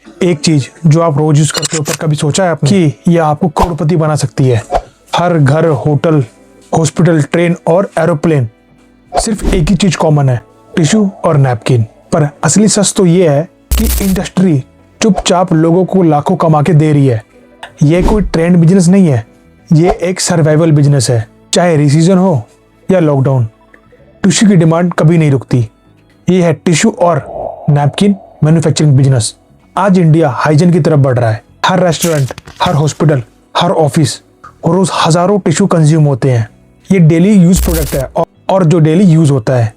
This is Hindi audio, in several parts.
एक चीज जो आप रोज यूज करते हो पर कभी सोचा है आपने कि यह आपको करोड़पति बना सकती है। हर घर, होटल, हॉस्पिटल, ट्रेन और एरोप्लेन, सिर्फ एक ही चीज कॉमन है, टिश्यू और नैपकिन। पर असली सच तो ये है कि इंडस्ट्री चुपचाप लोगों को लाखों कमा के दे रही है। यह कोई ट्रेंड बिजनेस नहीं है, ये एक सर्वाइवल बिजनेस है। चाहे रिसीजन हो या लॉकडाउन, टिश्यू की डिमांड कभी नहीं रुकती। ये है टिश्यू और नैपकिन मैन्युफैक्चरिंग बिजनेस। आज इंडिया हाइजीन की तरफ बढ़ रहा है। हर रेस्टोरेंट, हर हॉस्पिटल, हर ऑफिस रोज हजारों टिश्यू कंज्यूम होते हैं। ये डेली यूज प्रोडक्ट है और जो डेली यूज होता है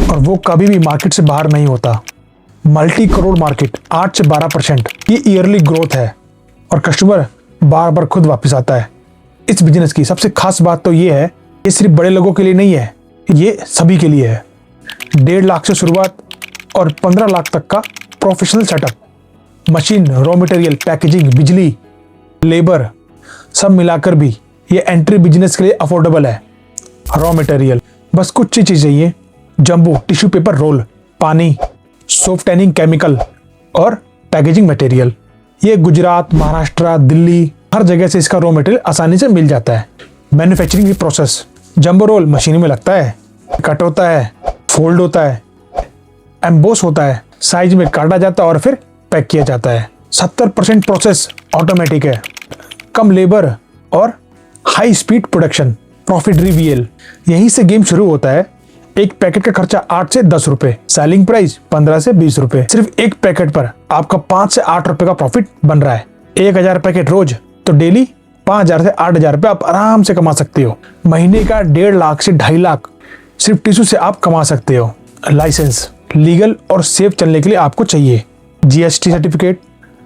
और वो कभी भी मार्केट से बाहर नहीं होता। मल्टी करोड़ मार्केट, 8 से 12% ये ईयरली ग्रोथ है और कस्टमर बार बार खुद वापस आता है। इस बिजनेस की सबसे खास बात तो ये है, ये सिर्फ बड़े लोगों के लिए नहीं है, ये सभी के लिए है। 1.5 लाख से शुरुआत और 15 लाख तक का professional setup, machine, raw material, packaging, बिजली, लेबर, सब मिलाकर भी ये एंट्री बिजनेस के लिए अफोर्डेबल है। रॉ मटेरियल बस कुछ ही चीज चाहिए, जंबो टिश्यू पेपर रोल, पानी, सॉफ्ट टैनिंग केमिकल और पैकेजिंग मटेरियल। ये गुजरात, महाराष्ट्र, दिल्ली हर जगह से इसका रॉ मटेरियल आसानी से मिल जाता है। मैन्युफैक्चरिंग की प्रोसेस, जंबो रोल मशीन में लगता है, कट होता है, फोल्ड होता है, एम्बोस होता है, साइज में काटा जाता है और फिर पैक किया जाता है। 70% प्रोसेस ऑटोमेटिक है, कम लेबर और high speed production. Profit reveal, यहीं से गेम शुरू होता है। एक पैकेट का खर्चा 8 से 10 रुपए, सेलिंग प्राइस 15 से 20 रुपए। सिर्फ एक पैकेट पर आपका 5 से 8 रुपए का प्रॉफिट बन रहा है। 1000 पैकेट रोज तो डेली 5000 से 8000 रुपए आप आराम से कमा सकते हो। महीने का 1.5 लाख से 2.5 लाख सिर्फ टिश्यू से आप कमा सकते हो। लाइसेंस, लीगल और सेफ चलने के लिए आपको चाहिए GST certificate,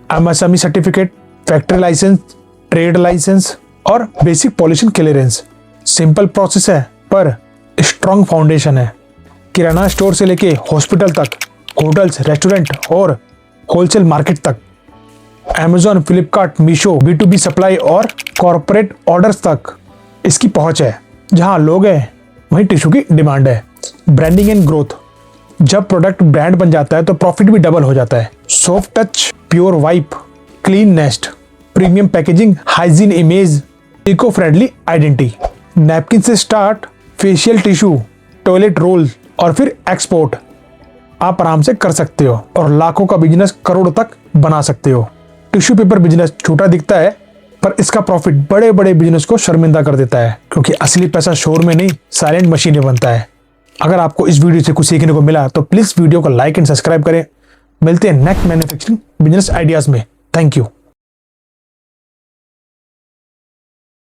MSME certificate, factory licence, trade licence और basic pollution clearance. Simple process है पर स्ट्रॉन्ग फाउंडेशन है। किराना स्टोर से लेके हॉस्पिटल तक, होटल्स, रेस्टोरेंट और होलसेल मार्केट तक, Amazon, Flipkart, Meesho, B2B supply और कॉर्पोरेट ऑर्डर्स तक इसकी पहुंच है। जहां लोग हैं वहीं टिश्यू की डिमांड है। ब्रांडिंग एंड ग्रोथ, जब प्रोडक्ट ब्रांड बन जाता है तो प्रॉफिट भी डबल हो जाता है। Soft touch, pure wipe, clean nest, premium packaging, hygiene image, eco friendly identity. Napkin से start, facial tissue, toilet roll और फिर एक्सपोर्ट आप आराम से कर सकते हो और लाखों का बिजनेस करोड़ों तक बना सकते हो। टिश्यू पेपर बिजनेस छोटा दिखता है पर इसका प्रॉफिट बड़े बड़े बिजनेस को शर्मिंदा कर देता है, क्योंकि असली पैसा शोर में नहीं, साइलेंट मशीन में बनता है। अगर आपको इस वीडियो से कुछ सीखने को मिला तो प्लीज वीडियो को लाइक एंड सब्सक्राइब करें। मिलते हैं नेक्स्ट मैन्युफैक्चरिंग बिजनेस आइडियाज में। Thank you.